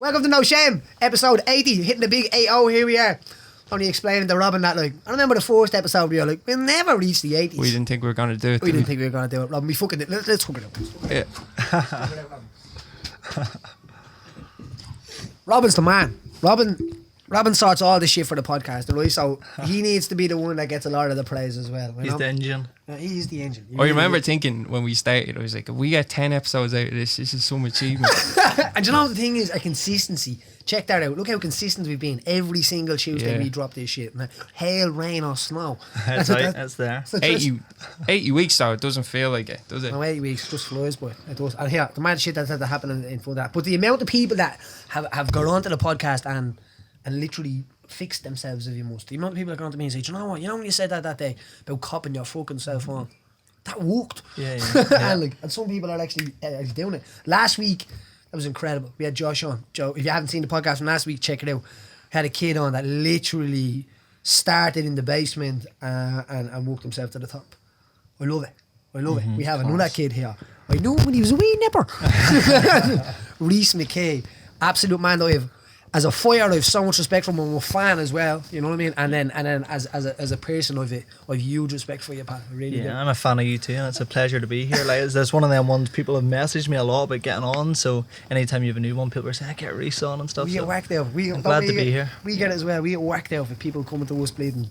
Welcome to No Shame, episode 80, hitting the big 80. Here we are. Only explaining to Robin that, like, I remember the first episode we were like, we'll never reach the 80s. We didn't think we were going to do it. We didn't think we were going to do it, Robin. We fucking did. Let's hook it up. Yeah. Robin's the man. Robin sorts all the shit for the podcast, right? So he needs to be the one that gets a lot of the praise as well. He's the engine. He's the engine. I remember thinking when we started, I was like, if we get 10 episodes out of this is some achievement. And you know the thing is, a consistency. Check that out. Look how consistent we've been. Every single Tuesday we drop this shit. Hail, rain or snow. That's right, that's there. 80 weeks though, it doesn't feel like it, does it? No, 8 weeks just flies by. It does. And here, the mad shit that's had to happen in front of that. But the amount of people that have gone onto the podcast and literally fixed themselves, if you must. The amount of people that go on to me and say, do you know what? You know when you said that day about copping your fucking self on? That worked. Yeah. and some people are actually doing it. Last week, that was incredible. We had Josh on. Joe, if you haven't seen the podcast from last week, check it out. Had a kid on that literally started in the basement and worked himself to the top. I love it. We have another kid here. I knew him when he was a wee nipper. Rhys McKee, absolute man that I have. As a fighter, I have so much respect for him. I'm a fan as well. You know what I mean? And then as a person, I've huge respect for you, Pat. I really do. I'm a fan of you too, and it's a pleasure to be here. Like, there's one of them ones people have messaged me a lot about getting on. So anytime you have a new one, people are saying, "Get Rhys on" and stuff. We get whacked out. I'm glad to be here. We get it as well. We get whacked out for people coming to us bleeding.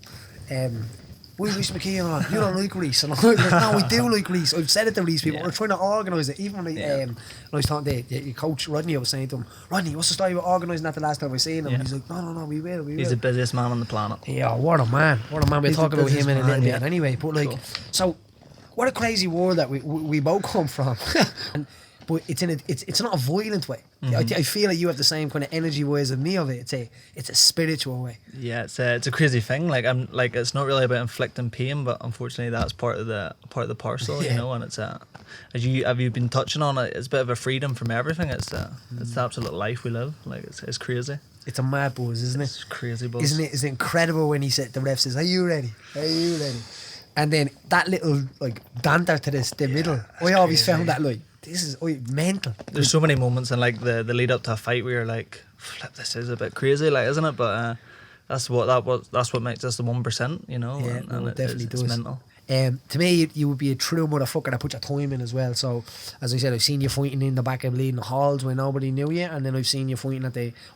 Why Rhys McKee on? You don't like Rhys. And I'm like, no, we do like Rhys. I've said it to Rhys people. We're trying to organise it. Even when I was talking to your coach Rodney, I was saying to him, Rodney, what's the story about organising that the last time I seen him? Yeah. And he's like, no, we will. He's the busiest man on the planet. Yeah, what a man. We'll talk about him in a little bit anyway. But like, cool. So what a crazy world that we both come from. But it's not a violent way. I feel like you have the same kind of energy wise as me of it. It's a spiritual way. Yeah, it's a crazy thing. Like it's not really about inflicting pain, but unfortunately that's part of the parcel, you know. And it's as you've been touching on it, it's a bit of a freedom from everything. It's the absolute life we live. Like it's crazy. It's a mad buzz, isn't it? It's crazy buzz. Isn't it? It's incredible when the ref says, "Are you ready? Are you ready?" And then that little like banter to the middle. I always found that like. This is mental. There's so many moments in like the lead up to a fight where you're like, flip, this is a bit crazy, like, isn't it? But that's what makes us the 1%, you know. Yeah, and it definitely does. It's mental. To me, you would be a true motherfucker that put your time in as well. So, as I said, I've seen you fighting in the back of bleeding halls when nobody knew you, and then I've seen you fighting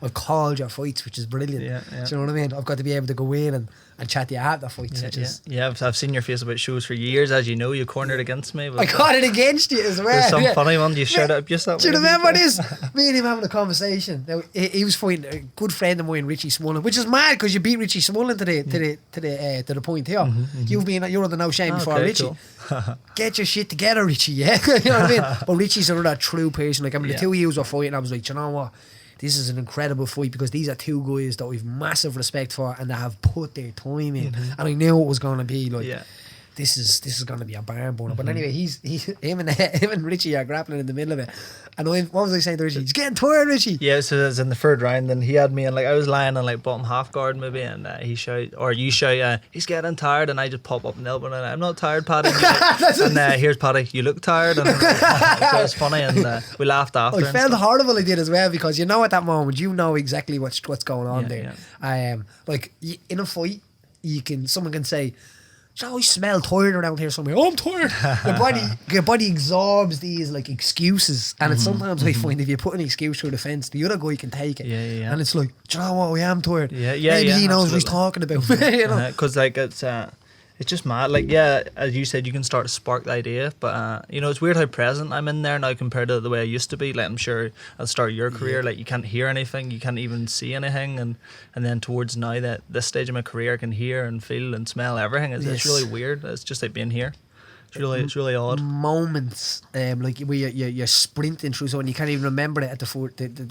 I've called your fights, which is brilliant. Yeah. Do you know what I mean? I've got to be able to go in and chat to you at the fights. I've seen your face about shows for years. As you know, you cornered against me. But I caught it against you as well. There's some funny one. You showed up just that. Do you remember this? Me and him having a conversation. Now, he was fighting a good friend of mine, Richie Smullen, which is mad because you beat Richie Smullen to the point here. You're on the No Shame before Richie. Cool. Get your shit together, Richie. Yeah, you know what I mean. But Richie's another true person. Like, I mean, the two of you were fighting. I was like, you know what? This is an incredible fight because these are two guys that we've massive respect for and that have put their time in. And I knew it was going to be like, this is going to be a barn burner. But anyway, him and Richie are grappling in the middle of it. And what was I saying to Richie? He's getting tired, Richie. Yeah, so it was in the third round, and he had me in, like, I was lying on like bottom half guard maybe, and you shout, he's getting tired, and I just pop up and elbow, and I'm not tired, Paddy. And here's Paddy, you look tired, and it was funny, and we laughed after. I felt horrible I did as well because you know at that moment you know exactly what's going on there. Yeah. Like in a fight, someone can say, I smell tired around here somewhere. Oh, I'm tired. Your body absorbs these like excuses, and it's sometimes I find if you put an excuse through the fence, the other guy can take it. Yeah. And it's like, do you know what? I am tired. Maybe he knows what he's talking about. You know, because like it's just mad. Like, yeah, as you said, you can start to spark the idea, but you know, it's weird how present I'm in there now compared to the way I used to be. Like, I'm sure at the start of your career, like, you can't hear anything, you can't even see anything, and then towards now that this stage of my career, I can hear and feel and smell everything. It's really weird. It's just like being here. It's really odd. Moments, like where you're sprinting through something, you can't even remember it at the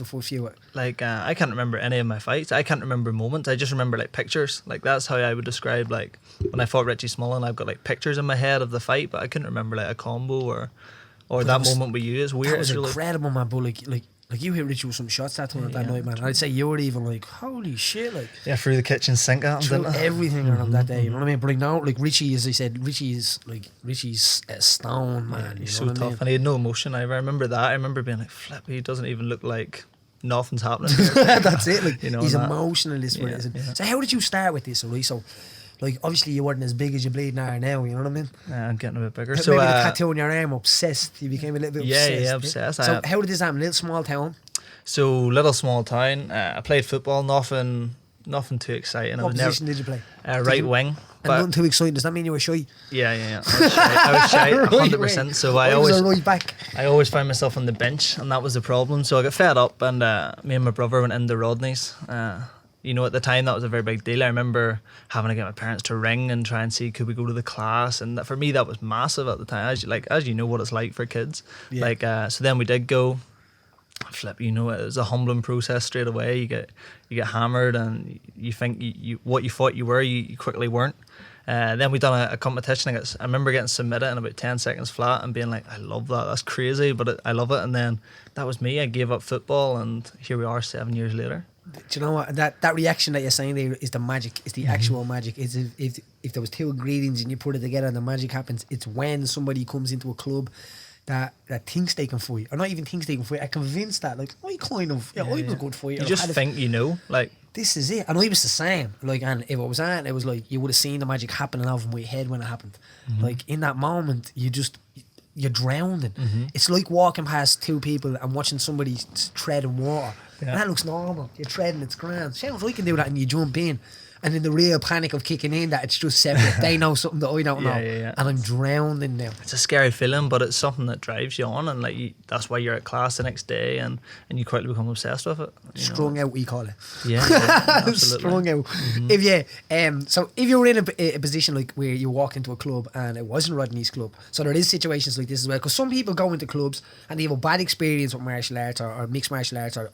first few. Like, I can't remember any of my fights. I can't remember moments. I just remember like pictures. Like, that's how I would describe, like, when I fought Richie Smullen, I've got like pictures in my head of the fight, but I couldn't remember like a combo or that moment with you. It's weird. That was it's incredible, man. But like you hit Richie with some shots that night, man. I'd say you were even like, holy shit, like, through the kitchen sink at him, through everything around that day. You know what I mean? But like now, like Richie, as I said, Richie's a stone, man. He's so tough, and he had no emotion. I remember that. I remember being like, flip, he doesn't even look like nothing's happening here. That's it. Like, You know, he's and that- emotionalist with it. yeah. So how did you start with this, right? So, like, obviously you weren't as big as you bleeding are now, you know what I mean? I'm getting a bit bigger. Maybe So the tattoo on your arm, obsessed. You became a little bit obsessed. obsessed. So how did this happen? Little small town? So little small town. I played football. Nothing too exciting. What position did you play? Right wing. And But nothing too exciting. Does that mean you were shy? yeah. I was shy, Right 100%. way. So I was a right back. I always found myself on the bench, and that was the problem. So I got fed up, and me and my brother went into Rodney's. You know, at the time that was a very big deal. I remember having to get my parents to ring and try and see could we go to the class, and for me that was massive at the time. As you know what it's like for kids. Yeah. So then we did go. Flip, you know, it was a humbling process straight away. You get hammered, and you think you what you thought you were, you quickly weren't. Then we done a competition. I remember getting submitted in about 10 seconds flat and being like, I love that. That's crazy, but I love it. And then that was me. I gave up football, and here we are 7 years later. Do you know what? That reaction that you're saying there is the magic. It's the actual magic. It's if there was two ingredients and you put it together and the magic happens, it's when somebody comes into a club that thinks they can fight, or not even thinks they can fight, are convinced that, like, I kind of, I'm a good fighter. You just think you know, like, this is it. And I was the same. Like, and if it was on, it was like you would have seen the magic happening over my head when it happened. Like, in that moment, you're drowning. It's like walking past two people and watching somebody tread in water. Yeah. And that looks normal. You're treading, it's grand. Sounds I can do that, and you jump in. And in the real panic of kicking in, that it's just separate. They know something that I don't know. Yeah. And I'm drowning now. it's a scary feeling, but it's something that drives you on, and like that's why you're at class the next day, and you quickly become obsessed with it. You know? Strung out, we call it. Yeah, absolutely. Strung out. So if you were in a position like where you walk into a club and it wasn't Rodney's club, so there is situations like this as well, because some people go into clubs and they have a bad experience with martial arts or mixed martial arts or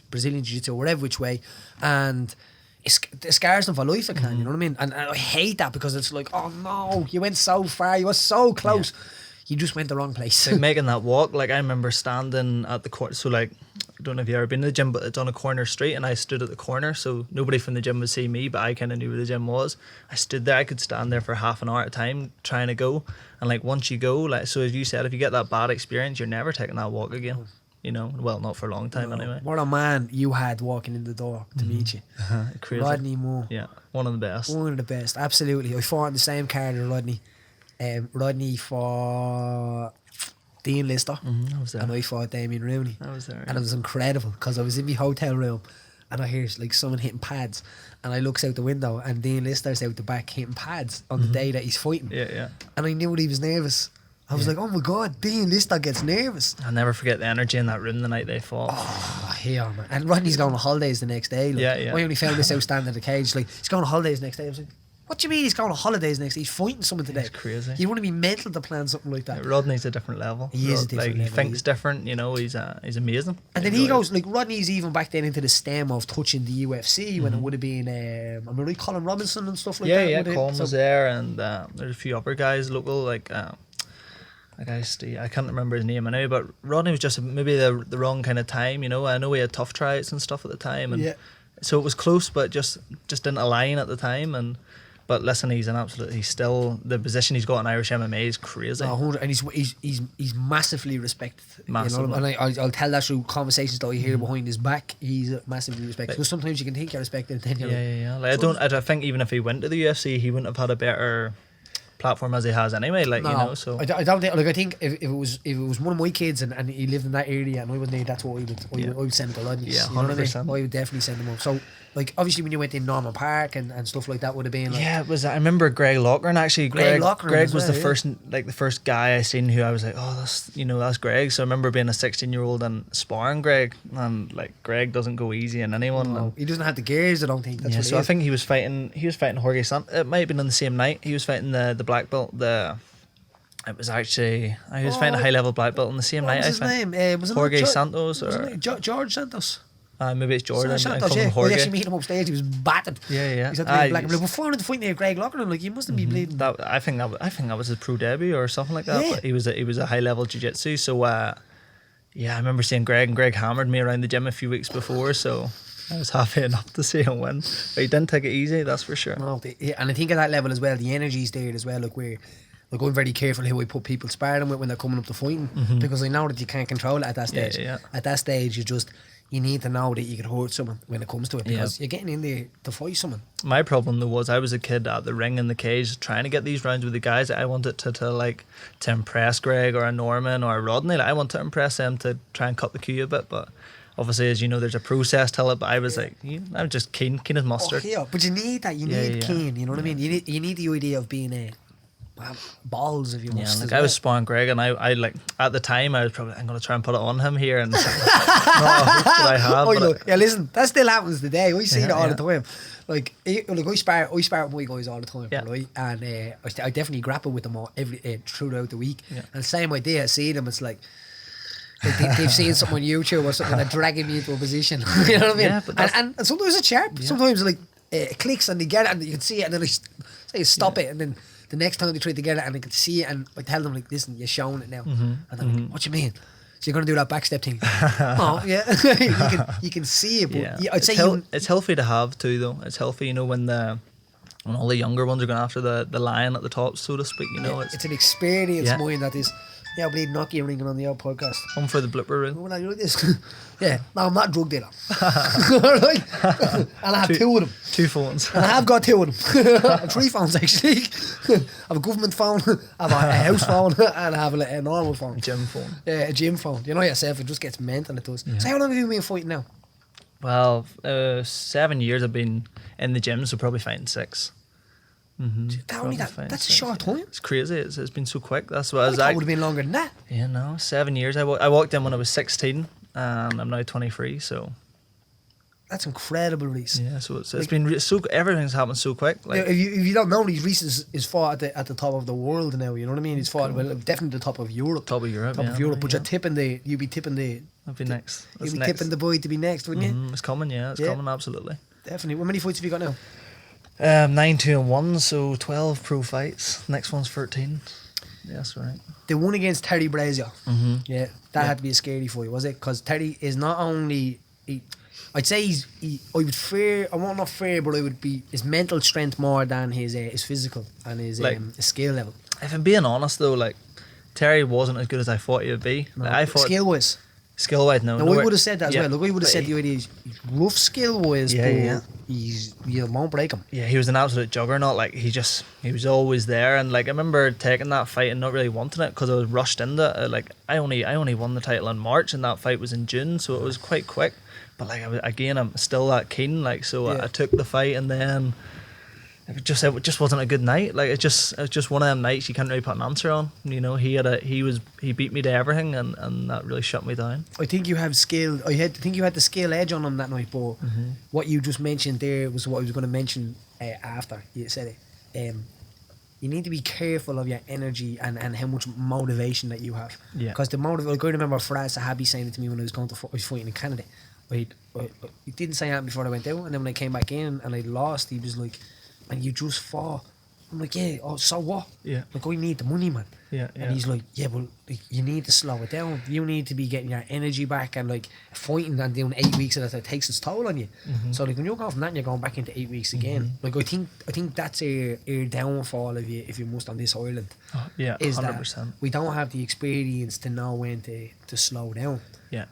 Brazilian jiu-jitsu or whatever which way, and it scars them for life. You know what I mean? And I hate that, because it's like, oh no, you went so far, you were so close. You just went the wrong place. Like making that walk, like I remember standing at the corner. So like, I don't know if you've ever been to the gym, but it's on a corner street, and I stood at the corner, so nobody from the gym would see me, but I kind of knew where the gym was. I stood there. I could stand there for half an hour at a time trying to go, and like once you go, like, so as you said, if you get that bad experience, you're never taking that walk again. You know, well, not for a long time anyway. What a man you had walking in the door to meet you. Crazy. Rodney Moore. Yeah, one of the best. One of the best, absolutely. I fought in the same card as Rodney. Rodney for Dean Lister, I was there. and I fought Damien Rooney. I was there. And it was incredible, because I was in my hotel room and I hear like someone hitting pads, and I looks out the window and Dean Lister's out the back hitting pads on the day that he's fighting. Yeah. And I knew he was nervous. I was like, oh my God, Dean Lister gets nervous. I'll never forget the energy in that room the night they fought. Oh, yeah, man. And Rodney's going on holidays the next day. Like, Yeah. I only found this out standing in the cage. Like, he's going on holidays the next day. I was like, what do you mean he's going on holidays next day? He's fighting someone today. It's crazy. You want to be mental to plan something like that. Rodney's a different level. He is a different like, level, He thinks different, you know, he's amazing. And then he goes, like, Rodney's even back then into the stem of touching the UFC when it would have been, am I right, Colin Robinson and stuff like that? Yeah, Colin was there, and there's a few other guys local, like I can't remember his name now, but Rodney was just maybe the wrong kind of time, you know. I know he had tough tryouts and stuff at the time, and so it was close, but just didn't align at the time. But listen, he's still, the position he's got in Irish MMA is crazy. And he's massively respected. Massively. You know? And I'll tell that through conversations that I hear behind his back. He's massively respected. Because sometimes you can think you're respected, and then you're yeah. Like, I think even if he went to the UFC, he wouldn't have had a better platform as he has anyway. Like, no, you know, so I don't think. Like, I think if it was one of my kids and he lived in that area and I wasn't there, that's what I would send him to Rodney's. Yeah, 100%. You know what I mean? I would definitely send him up. So, like, obviously when you went in Norman Park and stuff like that would have been like, yeah, it was. I remember Greg Lochran actually. Greg was the first guy I seen who I was like, oh, that's Greg. So I remember being a 16-year-old and sparring Greg, and like Greg doesn't go easy on anyone. No, he doesn't have the gears. I don't think. That's what so I think he was fighting Jorge Santos. It might have been on the same night. He was fighting the black belt. It was actually he was fighting a high level black belt on the same night. What was his name? Was it Jorge Santos or George Santos? Maybe it's Jordan. Santos, yeah. We actually meet him upstairs. He was battered. Yeah. He's had to be black and blue. Before the fight near Greg Lochran, like, he mustn't be bleeding. I think that was his pro debut or something like that. Yeah. But he was a high level jiu-jitsu. So I remember seeing Greg, and Greg hammered me around the gym a few weeks before. So I was happy enough to see him win. But he didn't take it easy, that's for sure. No, and I think at that level as well, the energy's there as well. Like I'm very careful who I put people sparring with when they're coming up to fighting, because I know that you can't control it at that stage. Yeah. At that stage, you need to know that you can hurt someone when it comes to it, because you're getting in there to fight someone. My problem though was I was a kid at the ring in the cage trying to get these rounds with the guys. I wanted to impress Greg or a Norman or a Rodney. Like, I want to impress them to try and cut the queue a bit, but obviously, as you know, there's a process to it. But I was I'm just keen as mustard. Oh, yeah, but you need that. You need keen. You know what I mean? You need the idea of being balls, if you must. Yeah, like I was sparring Greg, and I like at the time I was probably I'm gonna try and put it on him here, and I have. Look, listen, that still happens today. I see it all the time. Like I spar with my guys all the time, right? And I definitely grapple with them all throughout the week. Yeah. And the same idea, I see them, it's like they've seen something on YouTube or something that's dragging me into a position. You know what I mean? Yeah, but and sometimes it's sharp. Yeah. Sometimes it clicks and they get it and you can see it, and then they stop it, and then the next time they try to get it and they can see it, and I tell them, like, listen, you're showing it now. And they're like, what you mean? So you're going to do that backstep thing? Oh, yeah. you can see it, but I'd say it's healthy to have too, though. It's healthy, you know, when all the younger ones are going after the lion at the top, so to speak, you know. It's an experience more that is. Yeah, I believe Nokia ringing on the old podcast. Home for the blooper room. When I do this, no, I'm not a drug dealer. Right? And I have two of them. 2 phones. And I have got 2 of them. 3 phones actually. I have a government phone, I have a house phone, and I have a normal phone. Gym phone. Yeah, a gym phone. You know yourself, it just gets mental, it does. Yeah. So how long have you been fighting now? Well, 7 years I've been in the gym, so probably fighting 6. That's a short time. It's crazy. It's been so quick. That's what I would have been longer than that. Yeah, no, 7 years. I walked in when I was 16, and I'm now 23. So that's incredible, Rhys. Yeah, so it's been so everything's happened so quick. Like, if you don't know, Rhys is fought at the top of the world now. You know what I mean? He's fought definitely the top of Europe. Top of Europe. But you'd be tipping the. I'd be next. You'd be tipping the boy to be next, wouldn't you? It's coming. Yeah, it's coming. Absolutely. Definitely. How many fights have you got now? 9-2-1, so 12 pro fights. Next one's 13. Yeah, that's right. The one against Terry Brazier. Yeah, that had to be a scary for you, was it? Because Terry is not only... I'd say I would fear... I won't not fear, but I would be his mental strength more than his physical and his skill level. If I'm being honest, though, like, Terry wasn't as good as I thought he would be. No, like, I thought skill-wise. Skill-wise, no. No, we would have said that as well. Look, we would have said the idea he's rough skill-wise, but you won't break him. Yeah, he was an absolute juggernaut. Like, he was always there. And, like, I remember taking that fight and not really wanting it because I was rushed into it. Like, I only won the title in March, and that fight was in June, so it was quite quick. But, like, I'm still that keen. Like, so I took the fight, and then it just wasn't a good night. Like, it was just one of them nights you can't really put an answer on. You know, he beat me to everything, and that really shut me down. I think you have skill. I think you had the skill edge on him that night, but what you just mentioned there was what I was going to mention after you said it. You need to be careful of your energy and how much motivation that you have. Yeah. Because the I remember Faraz Sahabi saying it to me when I was fighting in Canada. He didn't say that before I went out, and then when I came back in and I lost, he was like, and you just fought. I'm like, yeah, oh, so what? Yeah. Like, I need the money, man. Yeah. And he's like, yeah, but like, you need to slow it down. You need to be getting your energy back, and like fighting and doing 8 weeks of that, it takes its toll on you. So like when you're going from that and you're going back into 8 weeks again, like I think that's a downfall of you if you must on this island. Yeah, is 100%. That we don't have the experience to know when to slow down. Yeah.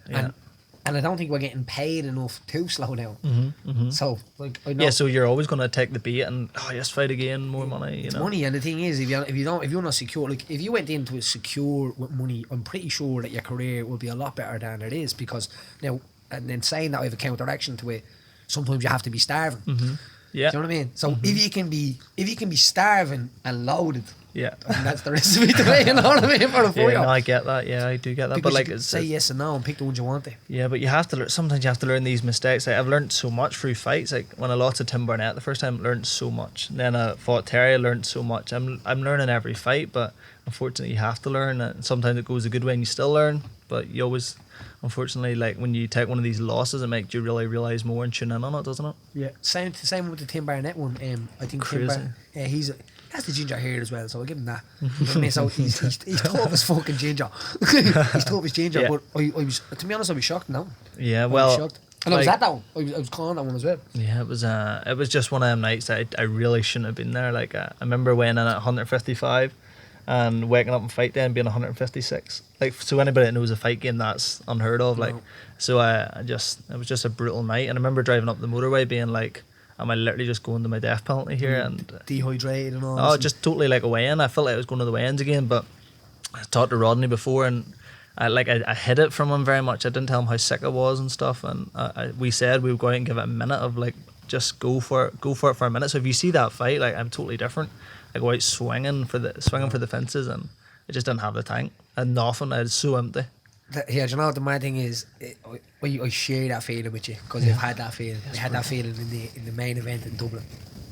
And I don't think we're getting paid enough to slow down. So, like, I know. Yeah, so you're always going to take the beat and yes, fight again, more money. You know, money. And the thing is, if you're not secure, like if you went into it secure with money, I'm pretty sure that your career will be a lot better than it is. Because now, and then saying that I have a counteraction to it, sometimes you have to be starving. Yeah, do you know what I mean? So if you can be starving and loaded. Yeah, and that's the recipe to it, you know what I mean? For the fight. Yeah, no, I get that. Yeah, I do get that. Because but like, you say yes and no and pick the ones you want to. Yeah, but you have to. Sometimes you have to learn these mistakes. Like, I've learned so much through fights. Like when I lost to Tim Burnett the first time, I learned so much. And then I fought Terry, I learned so much. I'm learning every fight, but unfortunately, you have to learn. And sometimes it goes a good way, and you still learn. But you always, unfortunately, like when you take one of these losses, it makes you really realize more and tune in on it, doesn't it? Yeah. Same with the Tim Barnett one. I think crazy. He has the ginger hair as well, so I'll give him that. So he's tough as fucking ginger. He's tough as ginger, but I was, to be honest, I was shocked now. Yeah, well, shocked. And like, I was at that one. I was calling that one as well. Yeah, it was just one of them nights that I really shouldn't have been there. Like I remember weighing in at 155, and waking up and fight day and being 156. Like, so anybody that knows a fight game, that's unheard of. Like, so it was just a brutal night. And I remember driving up the motorway being like, am I literally just going to my death penalty here? And dehydrated and all. Oh, just totally like a weigh-in. I felt like I was going to the weigh-ins again, but I talked to Rodney before, and I hid it from him very much. I didn't tell him how sick I was and stuff, and we said we would go out and give it a minute of like, just go for it for a minute. So if you see that fight, like, I'm totally different. I go out swinging for the fences, and I just didn't have the tank. I had nothing. I was so empty. Yeah, do you know what the mad thing is? I share that feeling with you, because I've had that feeling. I had that feeling in the main event in Dublin,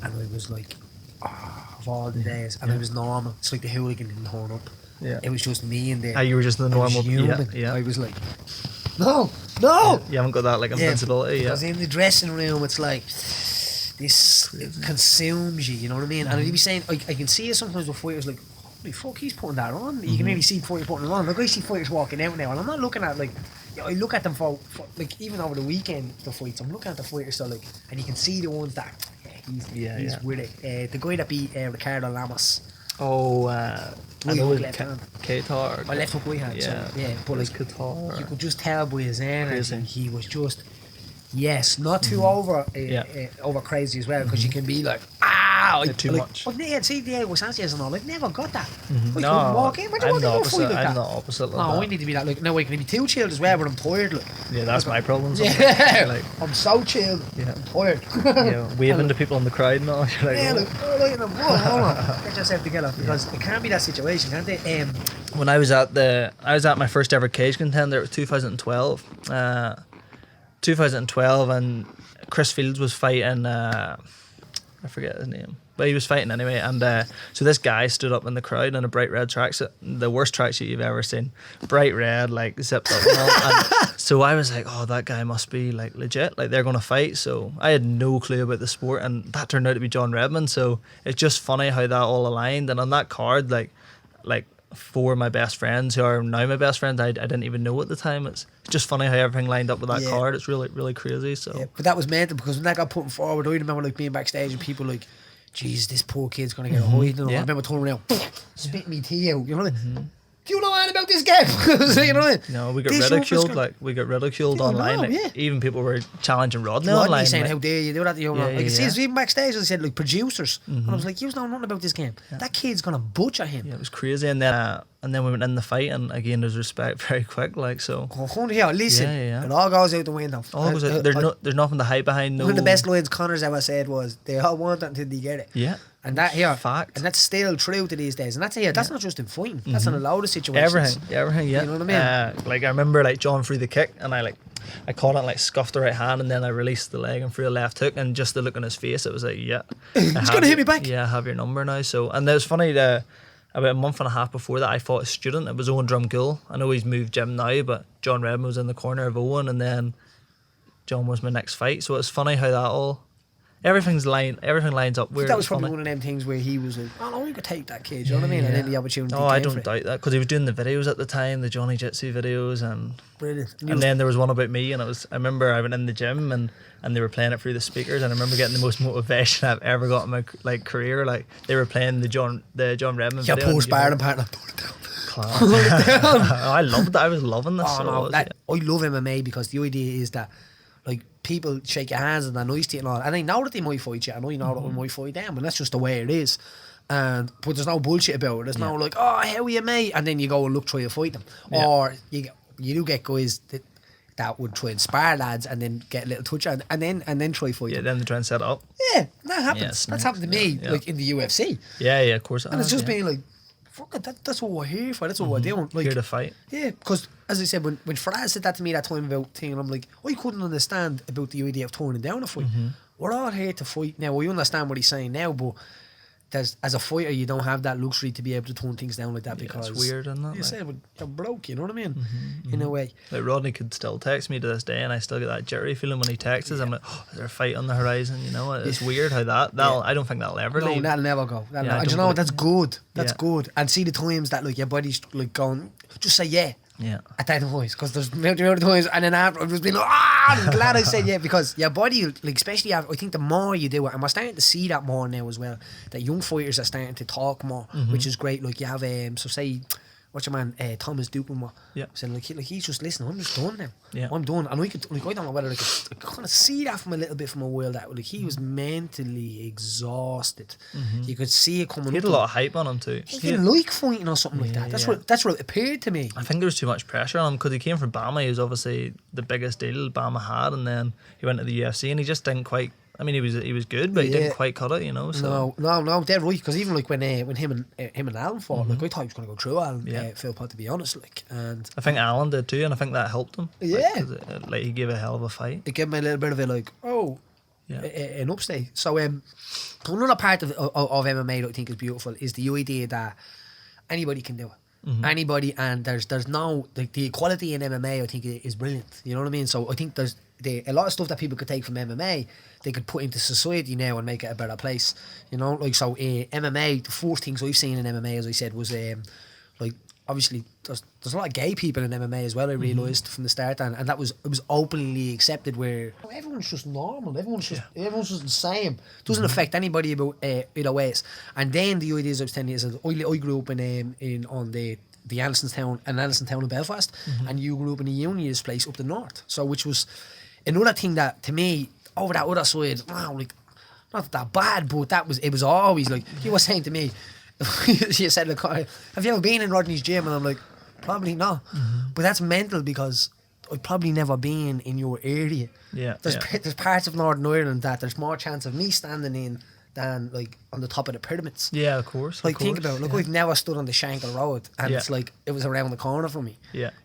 and I was like, of all the days, and it was normal. It's like the hooligan didn't horn up. Yeah, it was just me in there. You were just the normal human. Yeah. I was like, no. Yeah, you haven't got that like invincibility. Because in the dressing room, it's like, this consumes you. You know what I mean? And you'd be saying, I can see it sometimes with fighters like, holy fuck, he's putting that on. You can really see fighters putting it on. Like, I see fighters walking out now, and I'm not looking at, like, I look at them for like, even over the weekend, the fights, I'm looking at the fighters, so like, and you can see the ones that, he's with it. The guy that beat Ricardo Lamas. I know it was Qatar. My left hook we had. Yeah, so, yeah, but like, Qatar. You could just tell by his energy, he was just, not too over crazy as well, because you can be like, too much. But see, Diego Sanchez and all, I've never got that. No, walk in. I'm the opposite. I'm the opposite. I need to be that. Like, no, I can be too chilled as well, but I'm tired. Like, yeah, that's my problem. Yeah, like, I'm so chilled. Yeah, I'm tired. Yeah, waving to people in the crowd and all. You're like, hold on, get yourself together, because it can't be that situation, can't it? When I was at my first ever cage contender, it was 2012. 2012, and Chris Fields was fighting. I forget his name, but he was fighting anyway. And so this guy stood up in the crowd in a bright red tracksuit, the worst tracksuit you've ever seen, bright red, like zipped up. And so I was like, oh, that guy must be like legit, like they're gonna fight. So I had no clue about the sport, and that turned out to be John Redmond. So it's just funny how that all aligned. And on that card, like 4 of my best friends, who are now my best friends, I didn't even know at the time. It's just funny how everything lined up with that card. It's really, really crazy. So yeah, but that was mental, because when that got put forward, I remember like being backstage and people like, geez, this poor kid's gonna get a hide. I remember turning around, spit me tea out. You know what I mean? Do you know anything about this game? You know what I mean? No, we got ridiculed. Like, we got ridiculed online. Even people were challenging Rodney online. Saying, how dare you do that? I can see it's even backstage. They said like producers, and I was like, you know nothing about this game. That kid's gonna butcher him. Yeah, it was crazy. And then we went in the fight, and again, there's respect very quick. Like, so. Listen, it all goes out the window. There's nothing to hide behind. One of the best lines Connor's ever said was, "They all want it until they get it." Yeah. And that fact, and that's still true to these days. And that's not just in fighting. That's in a lot of situations. Everything. Yeah. You know what I mean? Like, I remember like John threw the kick, and I caught it and like scuffed the right hand, and then I released the leg and threw a left hook, and just the look on his face, it was like, he's gonna hit me back. Yeah, I have your number now. So, and it was funny that about a month and a half before that, I fought a student. It was Owen Drumgoole. I know he's moved gym now, but John Redmond was in the corner of Owen, and then John was my next fight. So it's funny how that all. Everything lines up weird. That was probably one of them things where he was like, oh no, you could take that kid, you know what I mean? And then the opportunity came. I don't doubt that, because he was doing the videos at the time, the Johnny Jitsu videos, and brilliant. And then there was one about me, and I remember I went in the gym, and they were playing it through the speakers, and I remember getting the most motivation I've ever got in my career. Like, they were playing the John Redmond video. Your poor sparring partner, pull it down. I loved that. I was loving this. I love MMA, because the idea is that, like, people shake your hands and they're nice to you and all, and they know that they might fight you, and I know that we might fight them, and that's just the way it is. But there's no bullshit about it. There's no like, oh, how are you, mate? And then you go and try to fight them, or you do get guys that would try and spar lads and then get a little touch and then try fight. Yeah, then they try and set it up. Yeah, that happens. That's happened to me, like in the UFC. Yeah, of course. And it's just being like, fuck it, that's what we're here for. That's what we're doing. Like, here to fight. Yeah, because as I said, when Faraz said that to me that time about thing, I'm like, I couldn't understand about the idea of turning down a fight. We're all here to fight. Now, we understand what he's saying now, but as a fighter, you don't have that luxury to be able to turn things down like that, because it's weird, isn't it? You said you're broke, you know what I mean? In a way. Like, Rodney could still text me to this day, and I still get that jittery feeling when he texts us. I'm like, oh, is there a fight on the horizon? You know, it's weird how I don't think that'll ever leave. No, that'll never go. And you know, that's good. That's good. And see the times that like your body's like going, just say yeah. Yeah. At that times, because there's many other times, and then after I've just been like, I'm glad I said yeah, because your body, like, especially I think the more you do it, and we're starting to see that more now as well, that young fighters are starting to talk more, which is great. Like, you have so say, what's your man, Thomas Dukenmore, said like he's just, listen, I'm just done now. I'm done. And I don't know whether I kind of see that from a little bit from a while, that like he was mentally exhausted. You could see it coming. He had a lot of hype on him too. He didn't like fighting or something like that. That's what it appeared to me. I think there was too much pressure on him because he came from Bama. He was obviously the biggest deal Bama had, and then he went to the UFC and he just didn't quite. I mean, he was good, but he didn't quite cut it, you know. So. No, they're right. Because even like when him and Alan fought, like, I thought he was going to go through Alan, Philpott, to be honest. Like, and I think Alan did too, and I think that helped him. Yeah, like he gave a hell of a fight. It gave him a little bit of an upstay. So another part of MMA that I think is beautiful is the idea that anybody can do it. Anybody, and there's no the equality in MMA. I think is brilliant. You know what I mean? So I think there's a lot of stuff that people could take from MMA, they could put into society now and make it a better place. You know, like, so MMA. The first things I've seen in MMA, as I said, was like, obviously there's a lot of gay people in MMA as well. I realised from the start, and it was openly accepted, where everyone's just normal. Everyone's just the same. Doesn't affect anybody about either ways. And then the ideas I was telling you is that I grew up in on the Allisonstown in Belfast, and you grew up in a unionist place up the north. So, which was another thing that, to me, over that other side, wow, like, not that bad, but it was always like, he was saying to me, she said, like, have you ever been in Rodney's gym? And I'm like, probably not. But that's mental, because I've probably never been in your area. There's parts of Northern Ireland that there's more chance of me standing in than, like, on the top of the pyramids. Yeah, of course. Like, think about it. Look, I've never stood on the Shankill Road, and it's like, it was around the corner for me.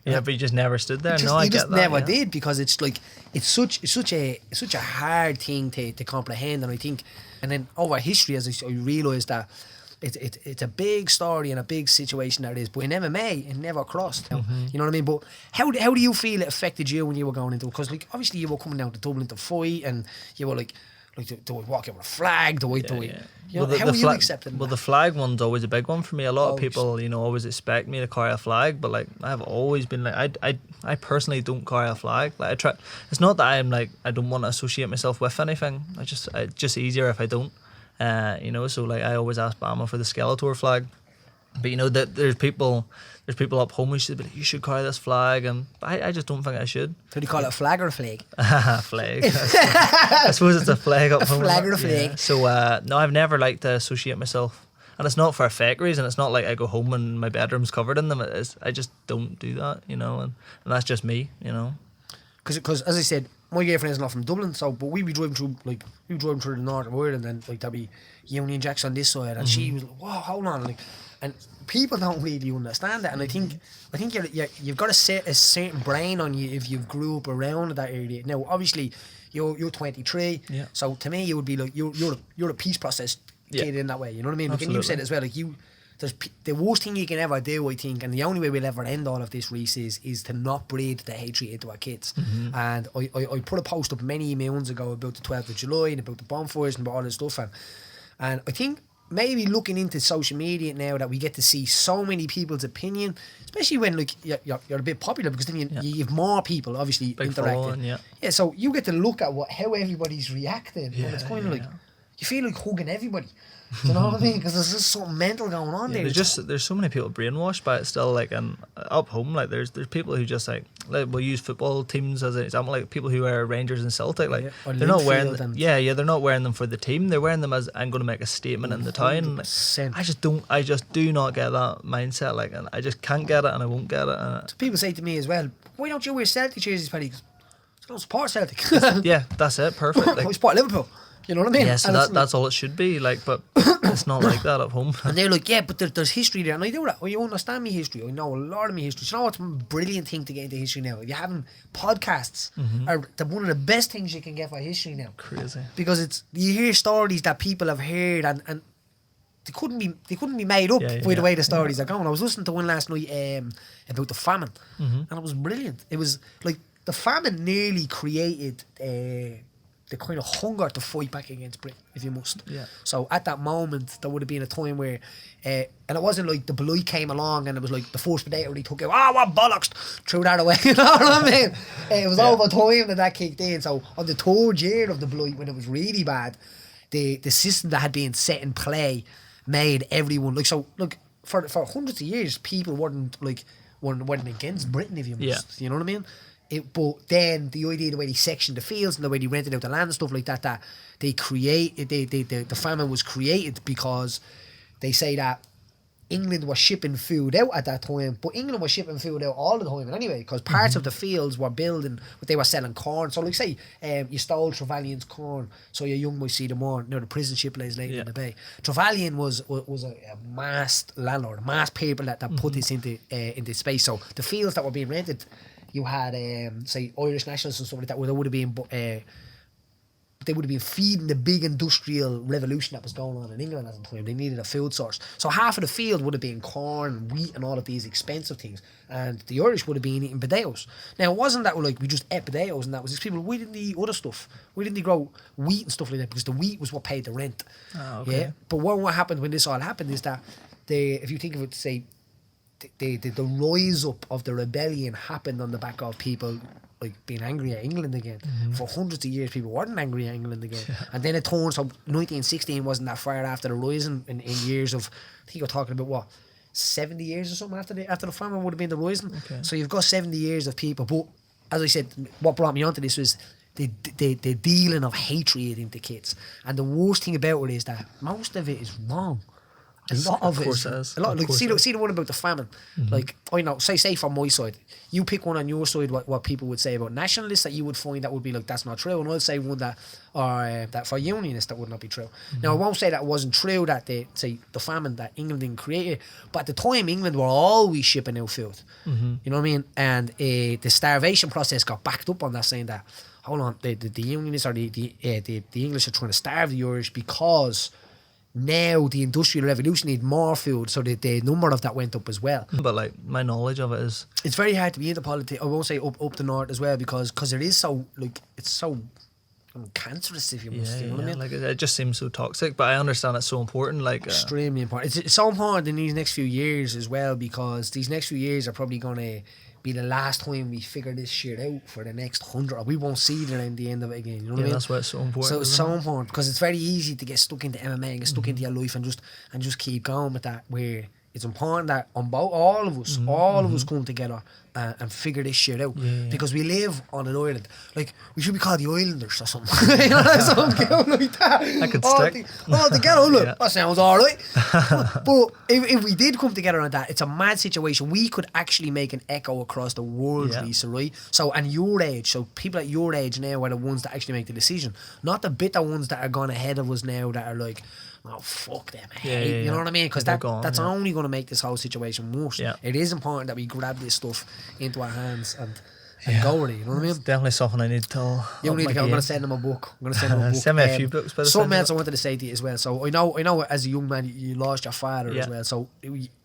But you just never stood there. I just never did, because it's like, it's such a hard thing to comprehend. And I think, and then over history, as I realised that it's a big story and a big situation that it is. But in MMA, it never crossed. You know what I mean? But how do you feel it affected you when you were going into it? Because, like, obviously you were coming down to Dublin to fight, and you were like, do I walk out with a flag? How are you accepting Well, that? the flag one's always a big one for me. A lot of people, you know, always expect me to carry a flag, but, like, I've always been like, I personally don't carry a flag. Like, I try. It's not that I'm like, I don't want to associate myself with anything. It's just easier if I don't. You know, so, like, I always ask Bama for the Skeletor flag, but, you know, that there's people up home who should be like, you should carry this flag, and I just don't think I should. So do you call it a flag or a flag? Flag. I suppose it's a flag up home. A flag or a flag. Yeah. So no, I've never liked to associate myself, and it's not for a fake reason. It's not like I go home and my bedroom's covered in them. I just don't do that, you know, and that's just me, you know. Because as I said, my girlfriend is not from Dublin, so but we'd be driving through the north of Ireland, and, like, there'd be Union Jacks on this side, and she was like, "Wow, hold on," like, and people don't really understand that. And I think you've got a certain brain on you if you've grew up around that area. Now, obviously, you're 23, so to me, you would be like you're a peace process kid in that way. You know what I mean? Like, and you said as well, like, the worst thing you can ever do, I think, and the only way we'll ever end all of this, Rhys, is to not breed the hatred into our kids. And I put a post up many months ago about the 12th of July and about the bonfires and about all this stuff, and I think maybe looking into social media now that we get to see so many people's opinion, especially when, like, you're a bit popular, because then you have more people obviously Big interacting. Following, So you get to look at how everybody's reacting, and it's kind of like you feel like hugging everybody. Do you know what I mean? Because there's just something mental going on there. There's so many people brainwashed by it still. Like, and up home, like, there's people who just like we'll use football teams as an example. Like, people who wear Rangers and Celtic, like, they're not wearing them. They're not wearing them for the team. They're wearing them as, I'm going to make a statement in the town. Like, I just do not get that mindset. Like, and I just can't get it, and I won't get it. So people say to me as well, why don't you wear Celtic jerseys, Paddy? Because I don't support Celtic. That's it. Perfect. Like, I support Liverpool. You know what I mean? Yeah, so that's all it should be, like, but it's not like that at home. And they're like, yeah, but there's history there. And I do that. Oh, you understand me history. I know a lot of me history. Do you know what's a brilliant thing to get into history now? If you're having podcasts, are one of the best things you can get for history now. Crazy. Because you hear stories that people have heard, and they couldn't be made up by the way the stories are going. I was listening to one last night about the famine, and it was brilliant. It was like the famine nearly created the the kind of hunger to fight back against Britain if you must. Yeah. So at that moment, there would have been a time where, and it wasn't like the Blight came along and it was like the first potato he took out, what bollocks, threw that away, you know what I mean? It was over time that kicked in. So on the 3rd year of the Blight, when it was really bad, the system that had been set in play made everyone, like, so, look, for hundreds of years, people weren't against Britain, if you must, you know what I mean? But then the idea, the way they sectioned the fields and the way they rented out the land and stuff like that, that the famine was created because they say that England was shipping food out at that time, but England was shipping food out all the time anyway, because parts of the fields were building, but they were selling corn. So like say, you stole Trevelyan's corn, so your young might see them more. The prison ship lays late in the bay. Trevelyan was a mass landlord, a mass people that put this into space. So the fields that were being rented, you had say Irish nationalists and stuff like that, where they would have been feeding the big industrial revolution that was going on in England at the time. They needed a food source. So half of the field would have been corn, wheat and all of these expensive things. And the Irish would have been eating potatoes. Now, it wasn't that we just ate potatoes and that was just people, we didn't eat other stuff. We didn't grow wheat and stuff like that because the wheat was what paid the rent. Oh, okay. Yeah. But what happened when this all happened is that if you think of it, say, the rise up of the rebellion happened on the back of people being angry at England again. For hundreds of years people weren't angry at England again, and then it turned, so 1916 wasn't that far after the rising in years of, I think you're talking about what, 70 years or something after the famine would have been the rising. So you've got 70 years of people, but as I said, what brought me onto this was the dealing of hatred into kids, and the worst thing about it is that most of it is wrong. A lot of it is. A lot. Like, see the one about the famine. Like, I know, say from my side, you pick one on your side what people would say about nationalists that you would find that would be like, that's not true, and I'd say one that, or that for unionists that would not be true. Now, I won't say that it wasn't true that the famine that England didn't create it, but at the time England were always shipping out food. You know what I mean? And the starvation process got backed up on that, saying that, hold on, the unionists or the English are trying to starve the Irish because now the industrial revolution need more food, so the number of that went up as well. But like, my knowledge of it is, it's very hard to be into politics. I won't say up the north as well, because it is so, like, it's so cancerous, if you must. You know what I mean? Like, it just seems so toxic, but I understand it's so important. Like, extremely important. It's so important in these next few years as well, because these next few years are probably going to be the last time we figure this shit out for the next 100, or we won't see the end of it again. You know what I mean? That's why it's so important. So it's so important, because it's very easy to get stuck into MMA and get stuck into your life and just keep going with that, where it's important that all of us come together and figure this shit out, because we live on an island. Like, we should be called the Islanders or something. You know, something like that. I could stick. All together, look, that sounds alright. But if we did come together on that, it's a mad situation. We could actually make an echo across the world, Lisa, right? So, and your age, so people at your age now are the ones that actually make the decision, not the bitter ones that are gone ahead of us now that are like, oh, fuck them, you know what I mean? Because that's only going to make this whole situation worse. It is important that we grab this stuff into our hands and go with it, you know what I mean? It's definitely something I need to tell. I'm going to send them a book. Send me a few books. Something else I wanted to say to you as well. So I know as a young man you lost your father as well. So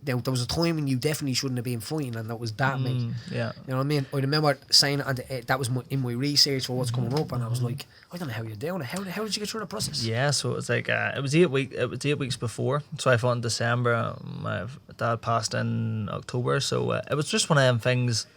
there was a time when you definitely shouldn't have been fighting, and that was that, mate. You know what I mean? I remember saying that was in my research for what's coming up, and I was like, I don't know how you're doing it. How did you get through the process? Yeah, so it was like it was 8 weeks before. So I fought in December. My dad passed in October. So it was just one of them things.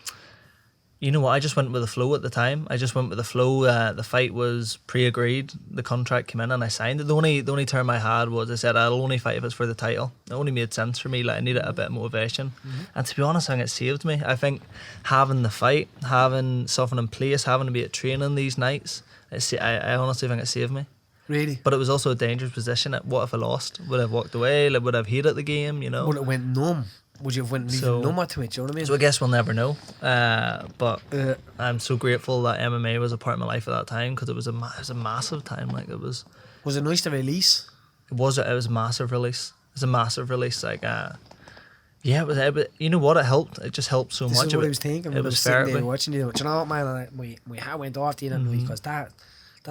You know what? I just went with the flow at the time. The fight was pre-agreed. The contract came in and I signed it. The only term I had was, I said I'll only fight if it's for the title. It only made sense for me. Like, I needed a bit of motivation. And to be honest, I think it saved me. I think having the fight, having something in place, having to be at training these nights, I honestly think it saved me. Really? But it was also a dangerous position. What if I lost? Would I have walked away? Like, would I have hated the game? You know? Would it went numb? Would you have went number to it? You know what I mean? So I guess we'll never know. But I'm so grateful that MMA was a part of my life at that time, because it was a massive time. Like, it was. Was it nice to release? It was a massive release. It was a massive release. Like, it was. You know what? It helped. It just helped so much. This is what I was thinking. It was fair. Watching you. Do you know what, man? My hat went off to you because that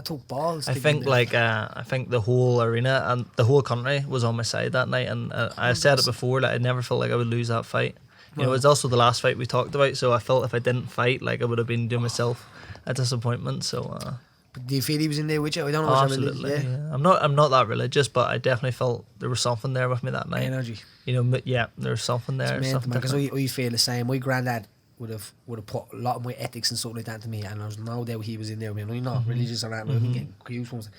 took balls. I think the whole arena and the whole country was on my side that night, and I said it before that I never felt like I would lose that fight. You know, it was also the last fight we talked about, so I felt if I didn't fight, like, I would have been doing myself a disappointment. So But do you feel he was in there with you? I don't know. Absolutely. Yeah. I'm not that religious, but I definitely felt there was something there with me that night. Energy. You know, yeah, there's something there. Because I feel the same. My granddad would have put a lot of my ethics and stuff like that into me, and there's no doubt he was in there with me. I'm not religious or that. I'm getting goosebumps.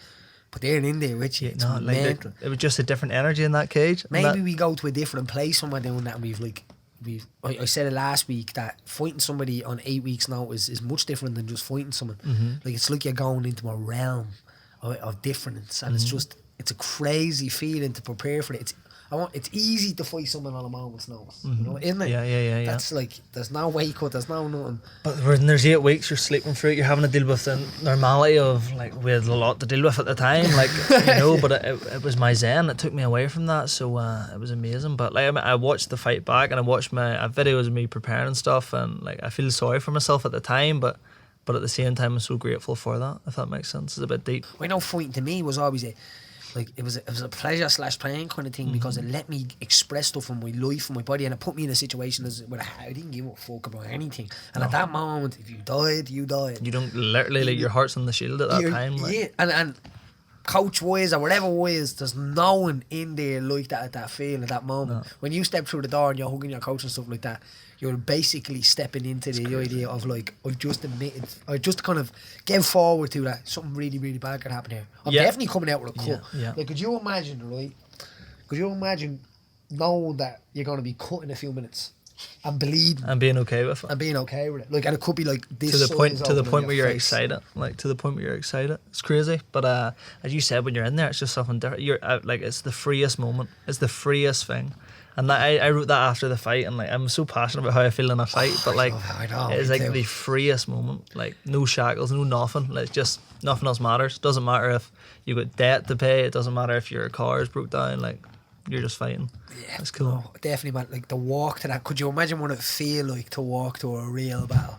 But they're in there with you. It's mental. It was just a different energy in that cage. Maybe we go to a different place when we're doing that, and I said it last week that fighting somebody on 8 weeks' notice is much different than just fighting someone. Like, it's like you're going into a realm of difference, and it's a crazy feeling to prepare for it. It's easy to fight someone on a moment's notice, you know, isn't it? Yeah. That's like, there's no wake up, there's no nothing. But when there's 8 weeks, you're sleeping through it, you're having to deal with the normality of, like, we had a lot to deal with at the time, like, you know, but it was my zen. It took me away from that, so it was amazing. But, like, I watched the fight back, and I watched my videos of me preparing and stuff, and, like, I feel sorry for myself at the time, but at the same time, I'm so grateful for that, if that makes sense. It's a bit deep. I know fighting to me was always it was a pleasure / pain kind of thing, because it let me express stuff from my life and my body, and it put me in a situation where I didn't give a fuck about anything. And at that moment, if you died, you died. You don't literally, like, your heart's on the shield at that time. Like. Yeah, and coach wise or whatever wise, there's no one in there like that at that feel at that moment. No. When you step through the door and you're hugging your coach and stuff like that, you're basically stepping into the idea of, like, I've just admitted, I just kind of gave forward to that something really, really bad could happen here. I'm definitely coming out with a cut. Yeah. Like, could you imagine knowing that you're going to be cut in a few minutes and bleeding and being okay with it, like, and it could be like this to the point where you're excited, like, to the point where you're excited. It's crazy. But as you said, when you're in there, it's just something different. You're like, it's the freest moment, it's the freest thing. And I wrote that after the fight, and, like, I'm so passionate about how I feel in a fight, but, like, it's like the freest moment, like, no shackles, no nothing, like, just nothing else matters. Doesn't matter if you got debt to pay, it doesn't matter if your car is broke down, like, you're just fighting. Yeah, that's cool. No, definitely, man. Like, the walk to that. Could you imagine what it feel like to walk to a real battle?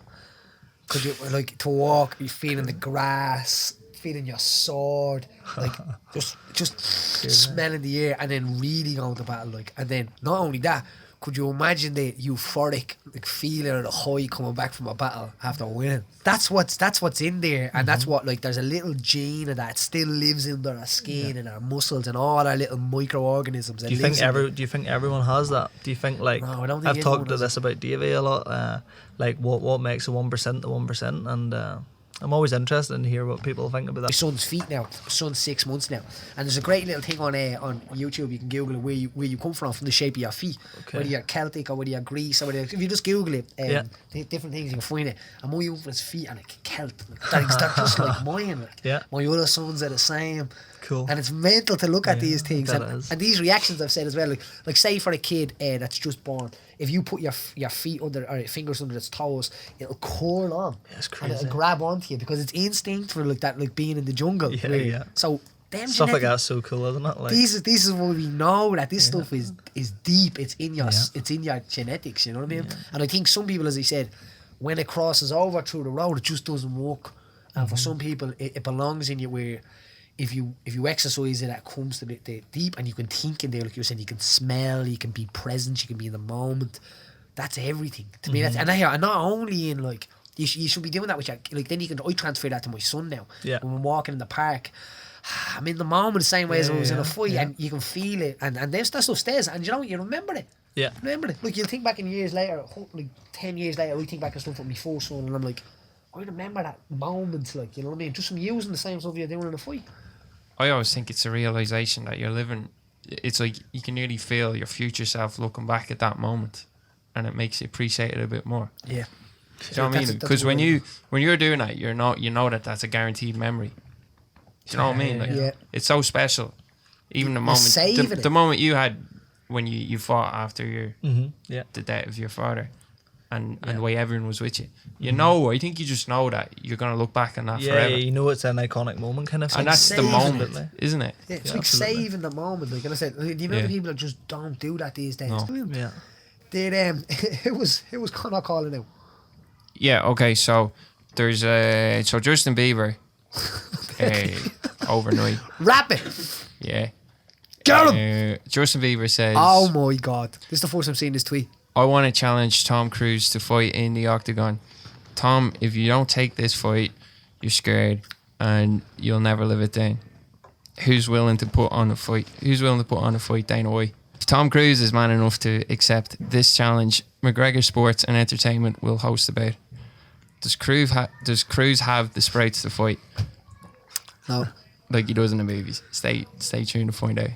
Could you, like, to walk, be feeling the grass, feeling your sword, like, just smelling the air, and then really going to battle, like. And then not only that, could you imagine the euphoric, like, feeling of the high coming back from a battle after winning? That's what's in there, and that's what, like, there's a little gene of that still lives under our skin and our muscles and all our little microorganisms. Do you think everyone has that? Do you think, like, no, I don't think I've talked to this about Davey a lot, like, what makes a 1% the 1%, and I'm always interested in hear what people think about that. My son's feet now. My son's 6 months now, and there's a great little thing on YouTube. You can Google it, where you come from the shape of your feet, whether you're Celtic or whether you're Greece or whether, if you just Google it, different things, you can find it. And my uncle's feet are like Celtic, they're just like mine. Like, my other sons are the same. Cool. And it's mental to look at these things and these reactions I've said as well. Like say for a kid that's just born, if you put your feet under or your fingers under its toes, it'll curl on. Yeah, it's crazy. And it'll grab onto you because it's instinct for, like, that, like, being in the jungle. Yeah. So them stuff like that's so cool, isn't it? Like, this is what we know, that this stuff is deep. It's in your genetics. You know what I mean? Yeah. And I think some people, as I said, when it crosses over through the road, it just doesn't work. And for some people, it belongs in you, where if you exercise it, that comes to the deep, and you can think in there, like you were saying, you can smell, you can be present, you can be in the moment. That's everything to me. That's, and not only in, like, you should be doing that with your, like, then I transfer that to my son now. Yeah. When we're walking in the park, I'm in the moment the same way as I was in a fight, and you can feel it, and that stuff stays, and you remember it. Yeah. Remember it. Like, you'll think back in years later, like 10 years later, I think back and stuff with my first son, and I'm like, I remember that moment, like, you know what I mean? Just from using the same stuff you're doing in a fight. I always think it's a realisation that you're living. It's like you can nearly feel your future self looking back at that moment, and it makes you appreciate it a bit more. Yeah. Do you know what I mean? Because when you're doing that, you know that's a guaranteed memory. Do you know what I mean? Like, it's so special. Even the moment, the moment you had when you fought after the death of your father, and the way everyone was with you. You know, I think you just know that you're going to look back on that forever. Yeah, you know it's an iconic moment kind of thing. And that's the moment, isn't it? Yeah, it's like saving the moment. Like I said, the amount of people that just don't do that these days. No. Yeah. It was Conor calling out. Yeah, okay, so there's so Justin Bieber overnight. Rap it! Yeah. Get him! Justin Bieber says, oh my god, this is the first I'm seeing this tweet. I want to challenge Tom Cruise to fight in the octagon. Tom, if you don't take this fight, you're scared, and you'll never live it down. Who's willing to put on a fight? Who's willing to put on a fight? Dana White. If Tom Cruise is man enough to accept this challenge, McGregor Sports and Entertainment will host the bout. Does Cruise have the sprites to fight? No. Like he does in the movies. Stay tuned to find out.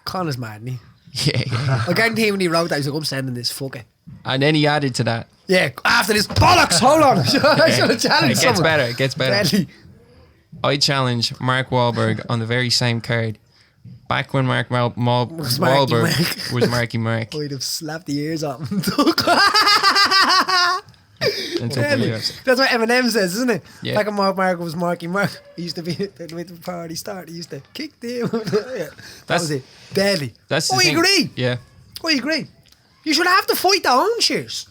Connor's mad, isn't he? Yeah. I guarantee when he wrote that, he was like, I'm sending this, fuck it. And then he added to that. Yeah, after this, bollocks, hold on. I should have challenged someone. It gets better. Deadly. I challenge Mark Wahlberg on the very same card. Back when Mark Wahlberg was Marky Mark. I'd have slapped the ears off him. That's what Eminem says, isn't it? Yeah. Back when Mark was Marky Mark. He used to be with the party start. He used to kick them. Yeah. That was it. Deadly. That's the thing. I agree. Yeah. I agree. You should have to fight their own shares.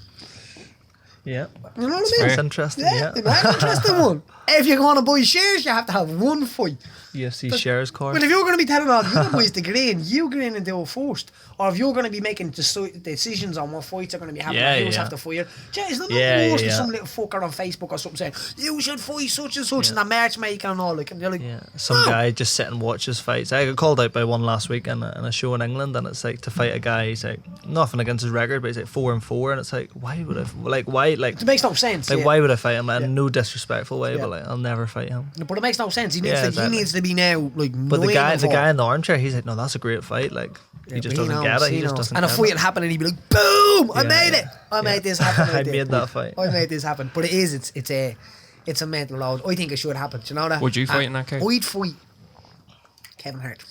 Yeah. You know what I mean? It's interesting. Yeah. That's an interesting one. If you're going to buy shares, you have to have one fight. UFC shares card. Well, if you're going to be telling all the other boys to green, you green and do it first. Or if you're going to be making decisions on what fights are going to be happening, you have to fight. It's not worse than some little fucker on Facebook or something saying, you should fight such and such, and the matchmaker and all. Like, and you're like, some guy just sit and watches fights. I got called out by one last week in a show in England, and it's like to fight a guy, he's like, nothing against his record, but he's like 4-4, and it's like, why would I, it makes no sense. Like, why would I fight him? In no disrespectful way, but like, I'll never fight him. But it makes no sense. He needs to be now, like, but the guy in the armchair, he's like, no, that's a great fight. Like, he just doesn't get it. He just doesn't. And a fight would happen, and he'd be like, boom! I made it. I made this happen. I made that fight. I made this happen. But it's a mental load. I think it should happen. Do you know that? Would you fight in that case? I'd fight Kevin Hart.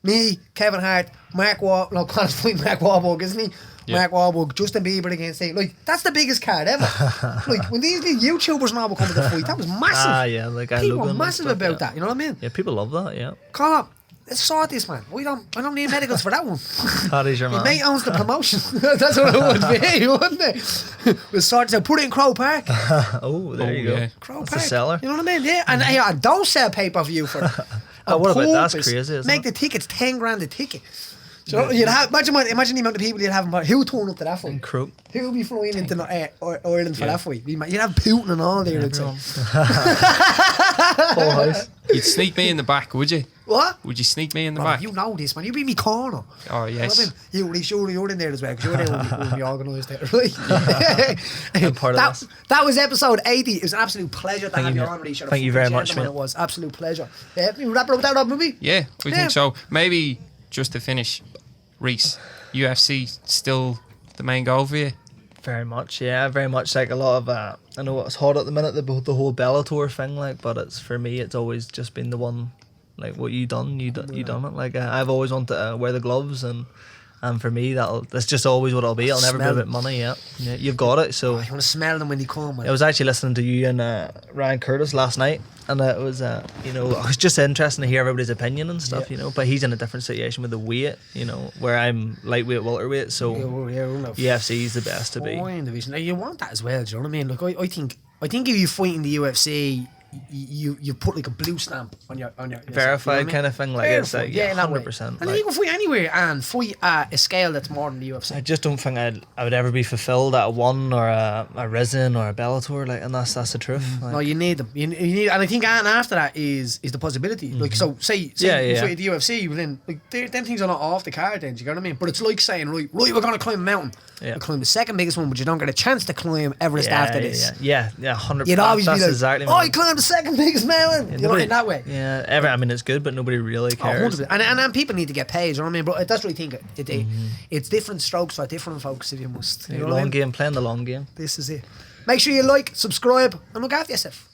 Me, Kevin Hart, Mark Wahlberg. No, Connor's fighting Mark Wahlberg, isn't he? Yeah. Mark Wahlberg, Justin Bieber against him. Like, that's the biggest card ever. Like, when these YouTubers now were coming to the fight, that was massive. Like people were massive about that. You know what I mean? Yeah, people love that. Yeah. Connor, let's sort this, man. I don't need medicals for that one. Paddy's your man. Mate owns the promotion. That's what it would be, wouldn't it? We'll sort it. Put it in Crow Park. There you go. Yeah. Crow That's Park. a seller. You know what I mean? Yeah. And don't sell pay-per-view for it. What about that's crazy, isn't Make the tickets 10 grand a ticket. So you'd have imagine the amount of people you'd have. Who would turn up to that fight? Who would be flying into Ireland for that fight? You'd have Putin and all there. Full house. You'd sneak me in the back, would you? What? Would you sneak me in the back? You know this, man. You'd be in me corner. Oh yes. You know, you're in there as well because you're there when we organised it, right? I'm part of that was episode 80. It was an absolute pleasure to have you on, Richie. Thank you very much, man. It was absolute pleasure. You wrap it up with that, movie? Yeah, I think so. Maybe just to finish, Rhys, UFC still the main goal for you? Very much, yeah. Very much like a lot of I know it's hot at the minute, the whole Bellator thing, like, but it's for me, it's always just been the one, like what you done it. Like I've always wanted to wear the gloves, and for me that's just always what it'll be. I'll never be about money. Yeah, you've got it. So you want to smell them when they come. Man. I was actually listening to you and Ryan Curtis last night, and it was it was just interesting to hear everybody's opinion and stuff, but he's in a different situation with the weight, where I'm lightweight, welterweight, so UFC is the best to be. Division. Now, you want that as well, do you know what I mean? Look, I think if you fight in the UFC, you put like a blue stamp on your verified kind of thing, like it's like 100%. And you can fight anywhere and fight at a scale that's more than the UFC. I just don't think I would ever be fulfilled at a one or a Risen or a Bellator, like, and that's the truth. Like, no, you need them. You need, and I think after that is the possibility. Like, so say you fight at the UFC, well then like them things are not off the card. Then do you know what I mean? But it's like saying right, we're gonna climb a mountain. Yeah. You climb the second biggest one, but you don't get a chance to climb Everest after this. Yeah, 100%. You'd always be like, exactly. I climbed the second biggest mountain. You know, in that way. Yeah, I mean, it's good, but nobody really cares. And people need to get paid. You know what I mean? But that's what I think. It's different strokes for different folks. If you must, long game, playing the long game. This is it. Make sure you like, subscribe, and look after yourself.